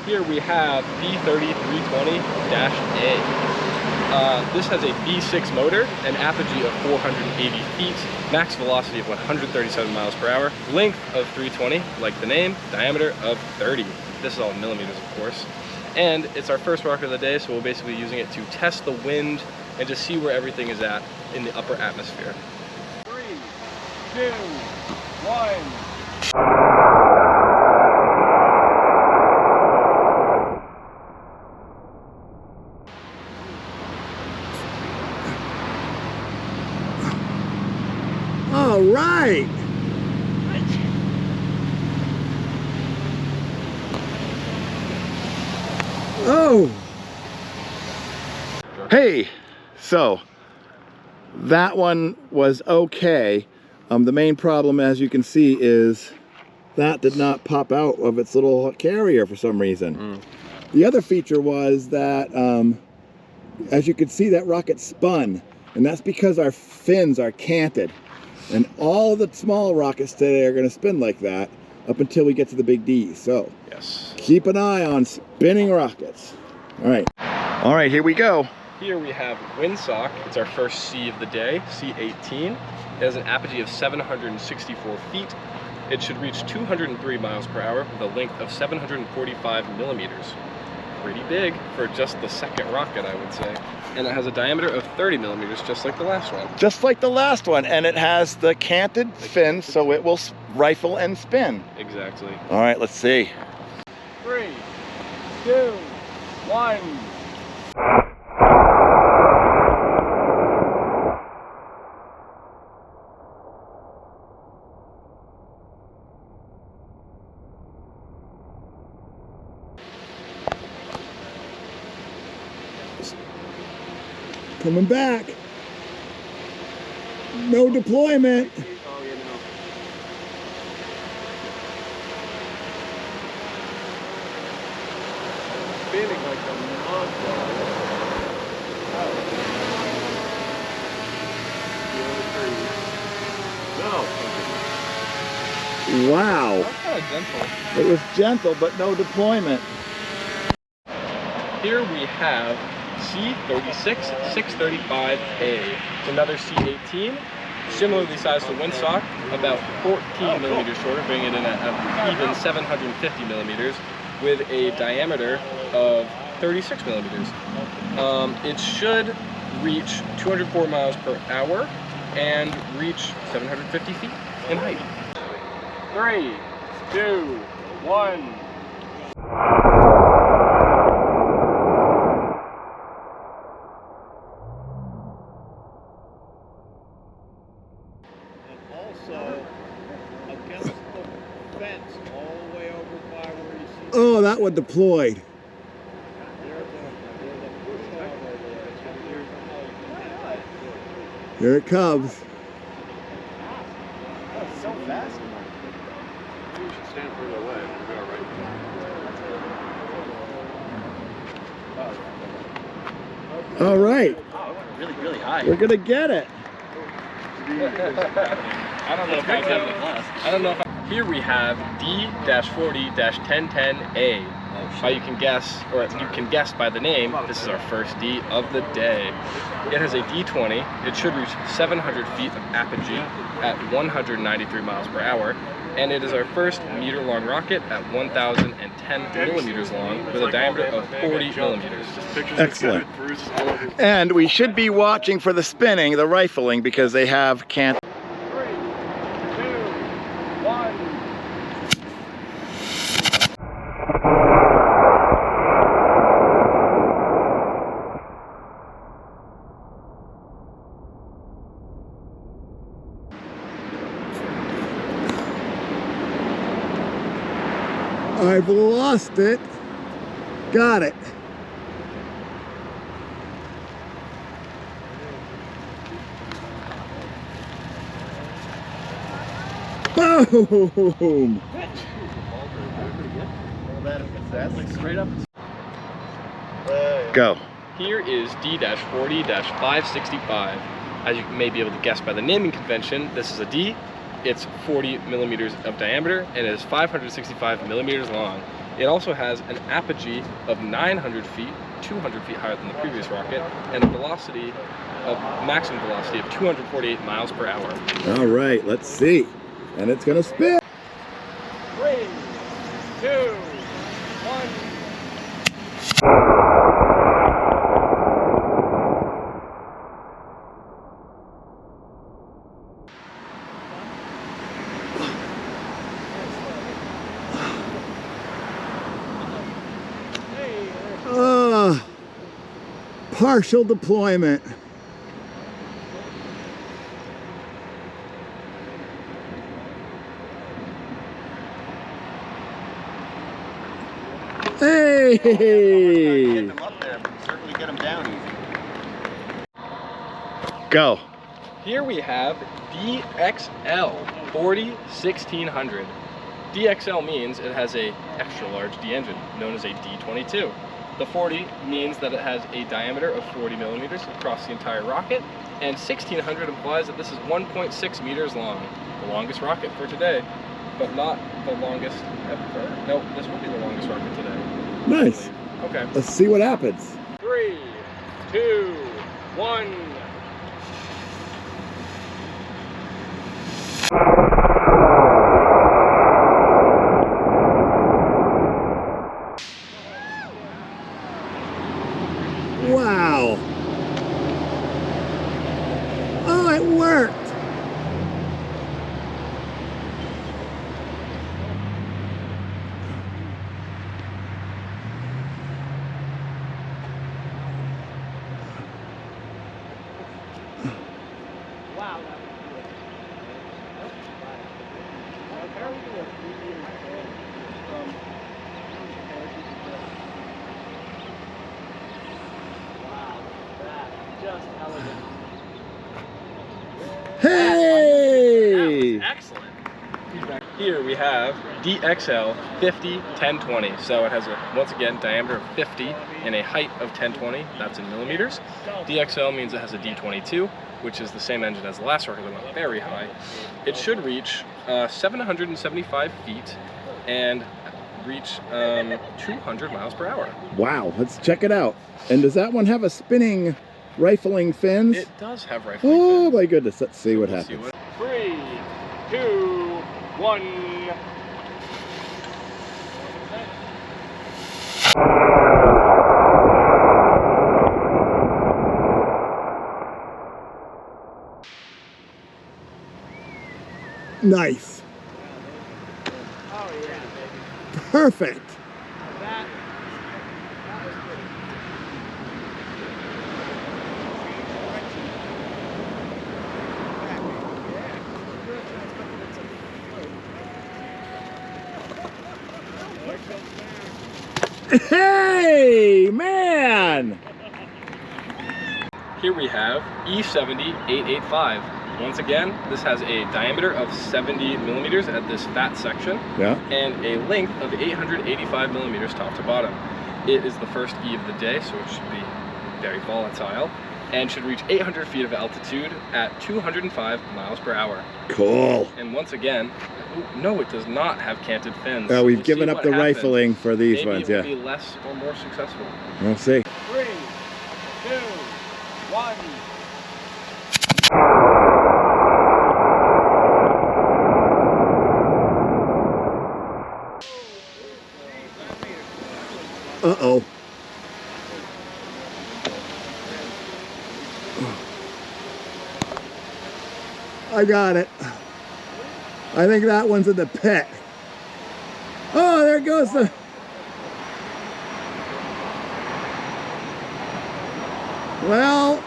Here we have B30-320-A. This has a V6 motor, an apogee of 480 feet, max velocity of 137 miles per hour, length of 320, like the name, diameter of 30. This is all in millimeters, of course. And it's our first rocket of the day, so we'll basically be using it to test the wind and just see where everything is at in the upper atmosphere. 3, 2, 1. All right. Oh. Hey, so that one was okay. The main problem, as you can see, is that did not pop out of its little carrier for some reason. The other feature was that, as you can see, that rocket spun, and that's because our fins are canted. And all the small rockets today are going to spin like that up until we get to the big D. So Yes. Keep an eye on spinning rockets. All right, here we go. Here we have windsock. It's our first C of the day, C18. It has an apogee of 764 feet. It should reach 203 miles per hour with a length of 745 millimeters. Pretty big for just the second rocket, I would say. And it has a diameter of 30 millimeters, just like the last one. Just like the last one, and it has the canted fins, so it will rifle and spin. Exactly. All right, let's see. 3, 2, 1. Coming back. No deployment. Oh, yeah, no. Spinning like a monster. No. Wow. That's kind of gentle. It was gentle, but no deployment. Here we have C36-635A. It's another C18, similarly sized to windsock, about 14 millimeters shorter, bringing it in at even 750 millimeters, with a diameter of 36 millimeters. It should reach 204 miles per hour and reach 750 feet in height. 3, 2, 1. Against the fence all the way over by where you see. Oh, that one deployed. There's a pushover there. Here it comes. That's so fast. You should stand further away. We'll be all right. All right. Oh, really, really high. We're gonna get it. I don't know if I have it. I don't know if Here we have D-40-1010A. You can guess, or you can guess by the name, this is our first D of the day. It has a D20. It should reach 700 feet of apogee at 193 miles per hour. And it is our first meter-long rocket at 1,010 millimeters long with a diameter of 40 millimeters. Excellent. And we should be watching for the spinning, the rifling, because they have can't. 3, 2, 1. I've lost it. Got it. Boom! That's like straight up. Go. Here is D-40-565. As you may be able to guess by the naming convention, this is a D. It's 40 millimeters of diameter and it is 565 millimeters long. It also has an apogee of 900 feet, 200 feet higher than the previous rocket, and a velocity of maximum velocity of 248 miles per hour. All right, let's see. And it's gonna spin. 3, 2, 1. Partial deployment. Hey! Get them up there, but certainly get them down easy. Go. Here we have DXL 40-1600. DXL means it has a extra large D engine, known as a D22. The 40 means that it has a diameter of 40 millimeters across the entire rocket, and 1600 implies that this is 1.6 meters long. The longest rocket for today, but not the longest ever. No, this will be the longest rocket today. Nice. Okay. Let's see what happens. 3, 2, 1. Wow. Oh, it worked. Wow. Just elegant. Hey! Excellent. Here we have DXL 50-1020. So it has a, once again, diameter of 50 and a height of 1020. That's in millimeters. DXL means it has a D22, which is the same engine as the last rocket that went very high. It should reach 775 feet and reach 200 miles per hour. Wow, let's check it out. And does that one have a spinning, rifling fins? It does have rifling Oh fins. my goodness, let's see So what we'll happens. 3, 2, 1. Nice. Oh yeah, baby. Perfect. That was Hey, man! Here we have E70-885. Once again, this has a diameter of 70 millimeters at this fat section, Yeah. and a length of 885 millimeters top to bottom. It is the first E of the day, so it should be very volatile, and should reach 800 feet of altitude at 205 miles per hour. Cool. And once again, no, it does not have canted fins. We've We'll given see up what the happens. rifling for these Maybe ones, it yeah. will be less or more successful. We'll see. 3, 2, 1. Uh-oh. I got it. I think that one's in the pit. Oh, there goes the... Well,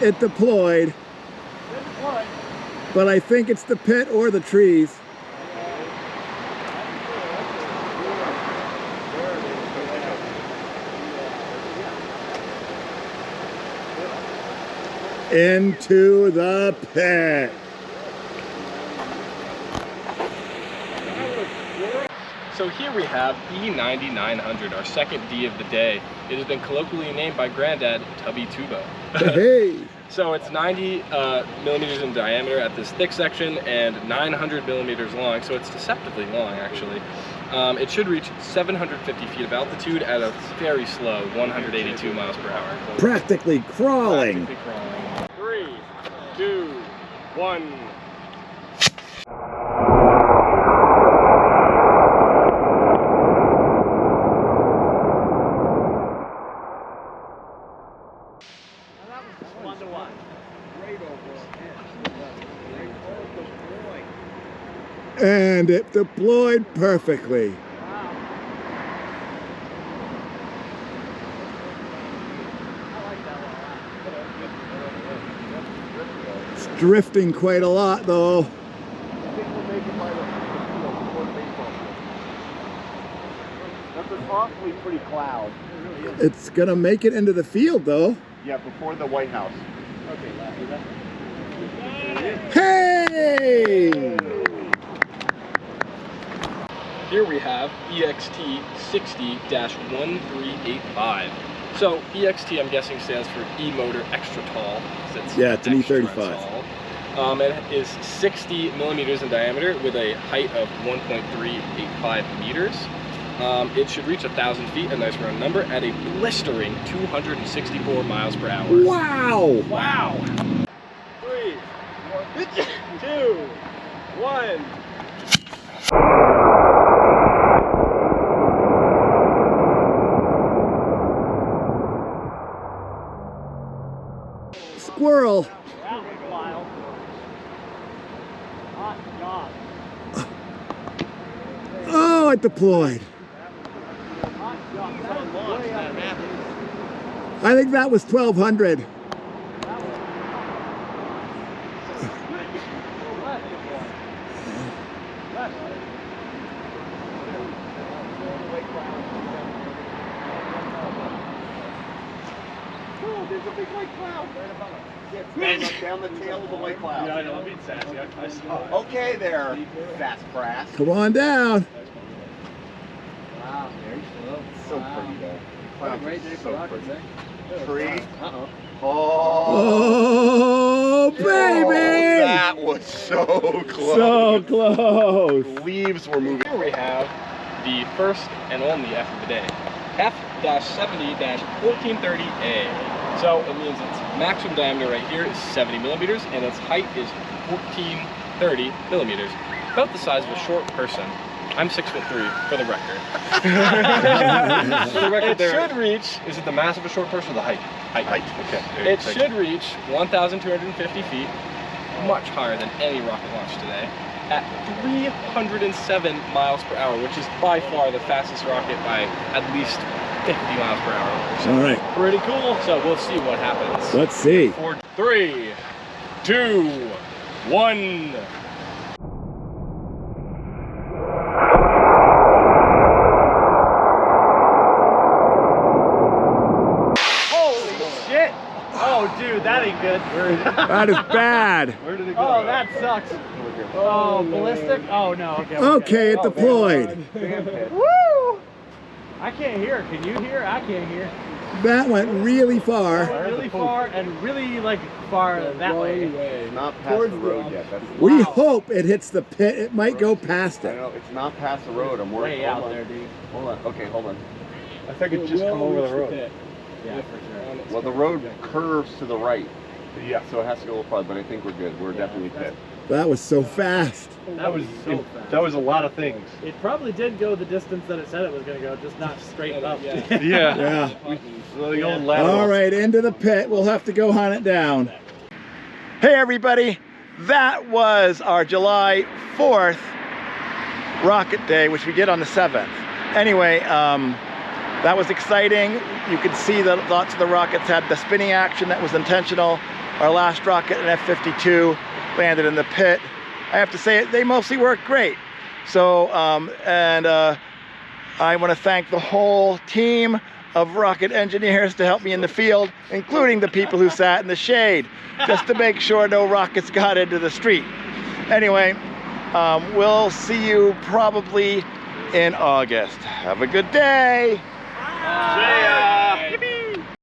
it deployed. But I think it's the pit or the trees. Into the pit. So here we have E90-900, our second D of the day. It has been colloquially named by Granddad Tubby Tubo. Hey! So it's 90 millimeters in diameter at this thick section and 900 millimeters long, so it's deceptively long actually. It should reach 750 feet of altitude at a very slow 182 miles per hour. Practically crawling. 3, 2, 1. Fun to watch. Great And it deployed perfectly. It's drifting quite a lot though. That's an awfully pretty cloud. It's gonna make it into the field though. Yeah, before the White House. Hey! Here we have EXT 60-1385. So EXT, I'm guessing, stands for E-motor extra tall. Yeah, it's an extra E35. tall. It is 60 millimeters in diameter with a height of 1.385 meters. It should reach 1,000 feet, a nice round number, at a blistering 264 miles per hour. Wow! Wow! 3, 2, 1. Squirrel! Oh, it deployed. I think that was 1,200. There's a big white cloud right above us. Down the tail of the white cloud. Yeah, I know, I'm being sassy. I saw it. Okay there, fast brass. Come on down. Wow, very slow. So pretty though. What a great day for rockets, eh? Tree. Uh-oh. Oh, baby! That was so close. So close. Leaves were moving. Here we have the first and only F of the day. F-70-1430A. So it means its maximum diameter right here is 70 millimeters and its height is 1430 millimeters. About the size of a short person. I'm 6'3" for the record. For the record, it should reach, is it the mass of a short person or the height? Height. Okay. It should reach 1,250 feet, much higher than any rocket launch today, at 307 miles per hour, which is by far the fastest rocket by at least 50 miles per hour. So all right. pretty cool. So we'll see what happens. Let's see. 3, 2, 1. Oh, dude, that ain't good. That is bad. Where did it go? Oh, that sucks. Oh, ballistic? Oh, no. Okay, it deployed. Woo! I can't hear. Can you hear? I can't hear. That went really far. Really far and really like far that way. It's not past the road yet. That's We hope it hits the pit. It might go past I it. know it's not past the road. I'm worried. Way out there, dude. Hold on. Okay, hold on. I think it just come over the road. Yeah, for sure. Well, the road curves to the right. Yeah. So it has to go a little farther, but I think we're good. We're definitely pit. That was so fast. That was so fast. That was a lot of things. It probably did go the distance that it said it was going to go, just not straight up. Yeah. Yeah. All right, into the pit. We'll have to go hunt it down. Hey, everybody. That was our July 4th rocket day, which we did on the 7th. Anyway, that was exciting. You could see that lots of the rockets had the spinning action that was intentional. Our last rocket, an F-52, landed in the pit. I have to say, they mostly worked great. So, I want to thank the whole team of rocket engineers to help me in the field, including the people who sat in the shade, just to make sure no rockets got into the street. Anyway, we'll see you probably in August. Have a good day. Yeah.